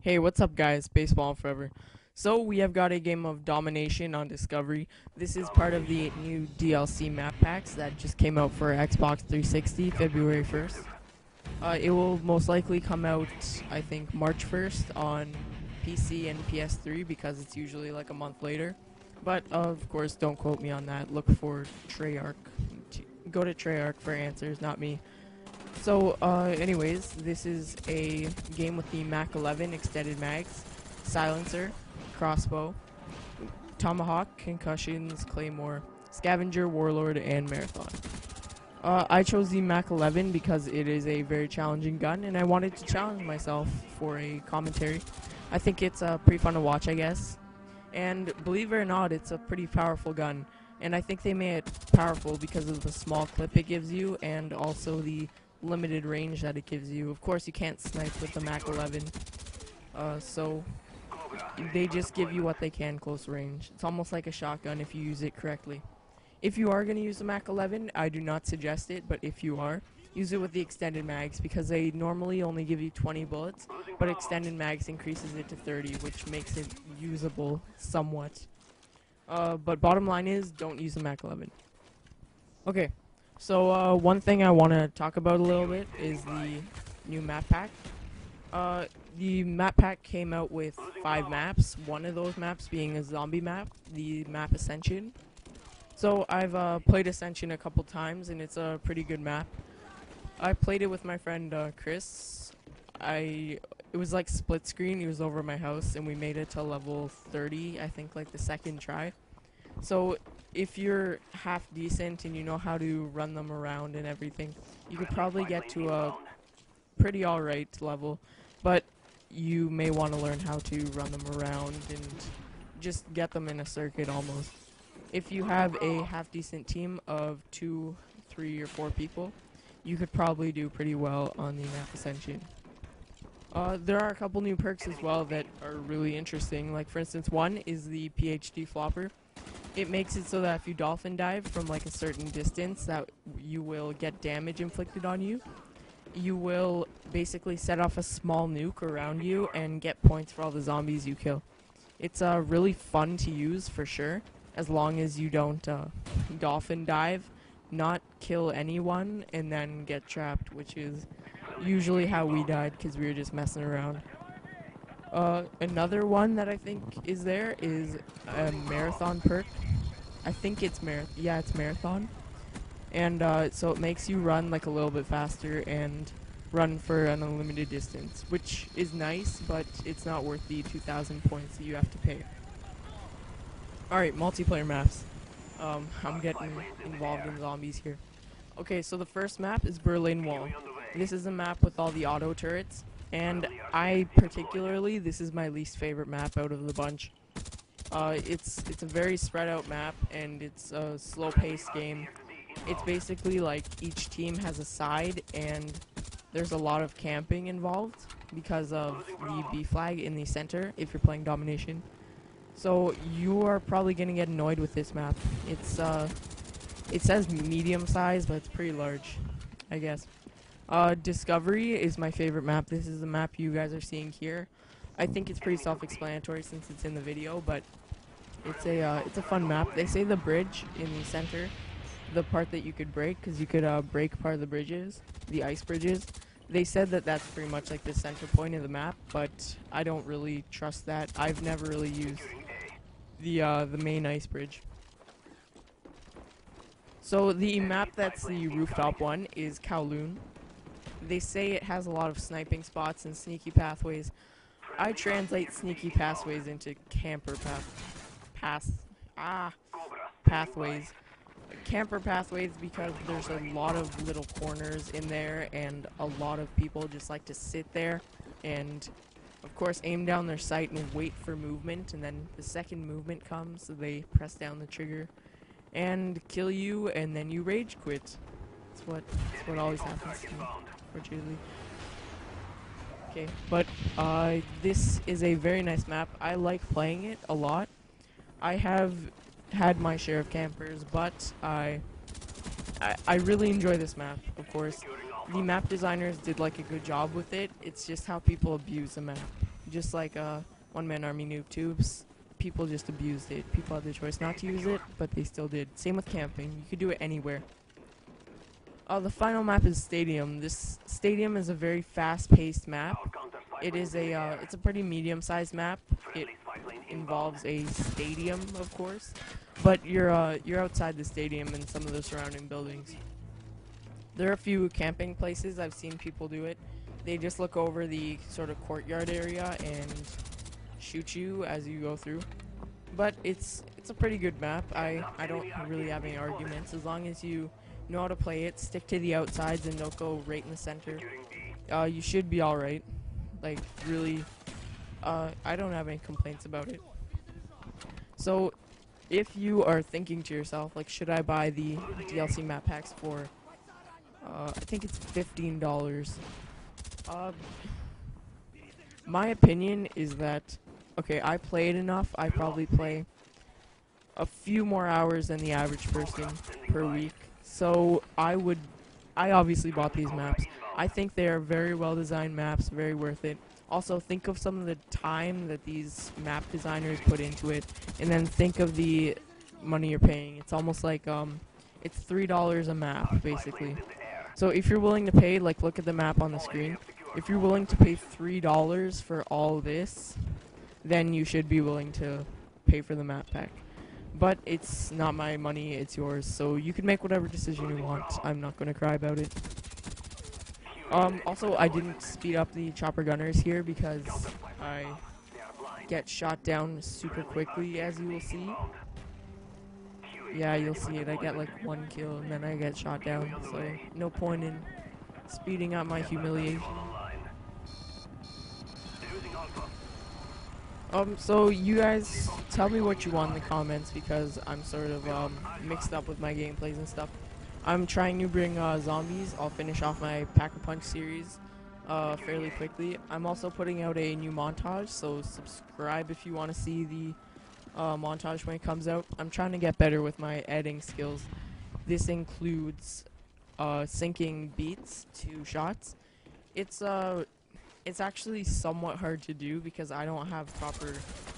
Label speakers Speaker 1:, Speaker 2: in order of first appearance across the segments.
Speaker 1: Hey, what's up guys? Baseball forever. So we have got a game of Domination on Discovery. This is part of the new DLC map packs that just came out for Xbox 360 February 1st. It will most likely come out, I think, March 1st on PC and PS3 because it's usually like a month later. But of course, don't quote me on that. Look for Treyarch. Go to Treyarch for answers, not me. So, anyways, this is a game with the Mac11 extended mags, silencer, crossbow, tomahawk, concussions, claymore, scavenger, warlord, and marathon. I chose the Mac11 because it is a very challenging gun, and I wanted to challenge myself for a commentary. I think it's pretty fun to watch, I guess. And believe it or not, it's a pretty powerful gun. And I think they made it powerful because of the small clip it gives you and also the limited range that it gives you. Of course, you can't snipe with the Mac11, so they just give you what they can close range. It's almost like a shotgun if you use it correctly. If you are going to use the Mac11, I do not suggest it, but if you are, use it with the extended mags because they normally only give you 20 bullets, but extended mags increases it to 30, which makes it usable somewhat. But bottom line is, don't use the Mac11. Okay, so one thing I want to talk about a little bit is the new map pack. The map pack came out with 5 maps, one of those maps being a zombie map, the map Ascension. So I've played Ascension a couple times and it's a pretty good map. I played it with my friend Chris. It was like split screen, he was over at my house and we made it to level 30, I think like the second try. So if you're half decent and you know how to run them around and everything, you could probably get to a pretty alright level, but you may want to learn how to run them around and just get them in a circuit almost. If you have a half decent team of 2, 3, or 4 people, you could probably do pretty well on the map Ascension. There are a couple new perks as well that are really interesting, like for instance one is the PhD flopper. It makes it so that if you dolphin dive from like a certain distance that you will get damage inflicted on you. You will basically set off a small nuke around you and get points for all the zombies you kill. It's really fun to use for sure, as long as you don't dolphin dive, not kill anyone, and then get trapped, which is usually how we died because we were just messing around. Another one that I think is there is a marathon perk. I think it's it's marathon. And so it makes you run like a little bit faster and run for an unlimited distance, which is nice, but it's not worth the 2,000 points that you have to pay. Alright, multiplayer maps. I'm getting involved in zombies here. Okay, so the first map is Berlin Wall. This is a map with all the auto turrets, and this is my least favorite map out of the bunch. It's a very spread out map, and it's a slow paced game. It's basically like each team has a side, and there's a lot of camping involved because of the B flag in the center if you're playing Domination. So you are probably gonna get annoyed with this map. It says medium size, but it's pretty large, I guess. Discovery is my favorite map. This is the map you guys are seeing here. I think it's pretty self-explanatory since it's in the video, but it's a fun map. They say the bridge in the center, the part that you could break, because you could break part of the bridges, the ice bridges. They said that that's pretty much like the center point of the map, but I don't really trust that. I've never really used the main ice bridge. So the map that's the rooftop one is Kowloon. They say it has a lot of sniping spots and sneaky pathways. I translate sneaky pathways into pathways. Camper pathways because there's a lot of little corners in there and a lot of people just like to sit there and of course aim down their sight and wait for movement, and then the second movement comes so they press down the trigger and kill you, and then you rage quit. That's what always happens to me, unfortunately. Okay, but this is a very nice map. I like playing it a lot. I have had my share of campers, but I really enjoy this map, of course. The map designers did like a good job with it. It's just how people abuse the map. just like one-man army noob tubes. People just abused it. People had the choice not to use it, but they still did. Same with camping. You could do it anywhere. The final map is Stadium. This Stadium is a very fast-paced map. It's a pretty medium-sized map. It involves a stadium, of course, but you're outside the stadium and some of the surrounding buildings. There are a few camping places I've seen people do it. They just look over the sort of courtyard area and shoot you as you go through. But it's a pretty good map. I don't really have any arguments as long as you know how to play it, stick to the outsides and don't go right in the center. You should be alright. Like, really, I don't have any complaints about it. So, if you are thinking to yourself, like, should I buy the DLC map packs for, I think it's $15. My opinion is that, okay, I played enough. I probably play a few more hours than the average person per week. So I obviously bought these maps. I think they are very well designed maps, very worth it. Also, think of some of the time that these map designers put into it, and then think of the money you're paying. It's almost like, it's $3 a map, basically. So if you're willing to pay, like, look at the map on the screen. If you're willing to pay $3 for all this, then you should be willing to pay for the map pack. But it's not my money, it's yours, so you can make whatever decision you want. I'm not going to cry about it. Also, I didn't speed up the chopper gunners here because I get shot down super quickly, as you will see. Yeah, you'll see it. I get like 1 kill and then I get shot down, so no point in speeding up my humiliation. So you guys tell me what you want in the comments because I'm sort of mixed up with my gameplays and stuff. I'm trying to bring zombies. I'll finish off my Pack-a-Punch series fairly quickly. I'm also putting out a new montage, so subscribe if you want to see the montage when it comes out. I'm trying to get better with my editing skills. This includes syncing beats to shots. It's actually somewhat hard to do because I don't have proper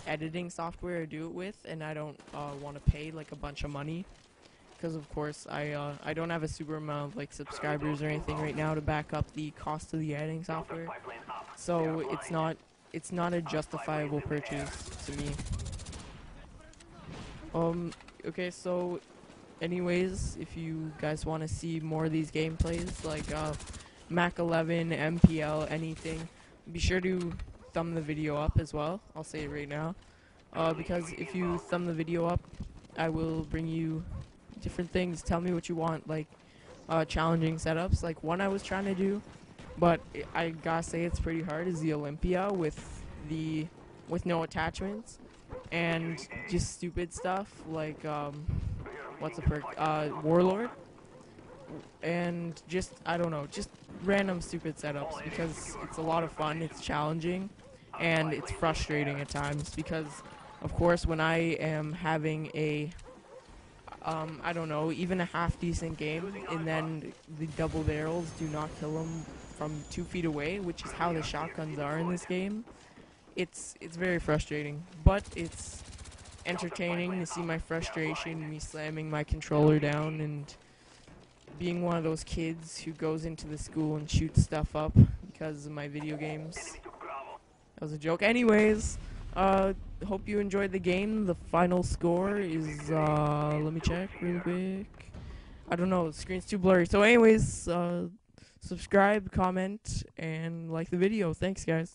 Speaker 1: editing software to do it with, and I don't want to pay like a bunch of money because, of course, I don't have a super amount of like subscribers or anything right now to back up the cost of the editing software. So it's not a justifiable purchase to me. Okay, so anyways, if you guys want to see more of these gameplays, like Mac11, MPL, anything, be sure to thumb the video up as well. I'll say it right now. Because if you thumb the video up, I will bring you different things. Tell me what you want, like challenging setups. Like one I was trying to do, but I gotta say it's pretty hard, is the Olympia with no attachments and just stupid stuff like what's the perk? Warlord. And just, I don't know, just random stupid setups because it's a lot of fun, it's challenging, and it's frustrating at times because, of course, when I am having a, I don't know, even a half-decent game, and then the double barrels do not kill them from 2 feet away, which is how the shotguns are in this game, it's very frustrating, but it's entertaining to see my frustration, me slamming my controller down, and being one of those kids who goes into the school and shoots stuff up because of my video games. That was a joke. Anyways, hope you enjoyed the game. The final score is, let me check real quick. I don't know, the screen's too blurry. So anyways, subscribe, comment, and like the video. Thanks, guys.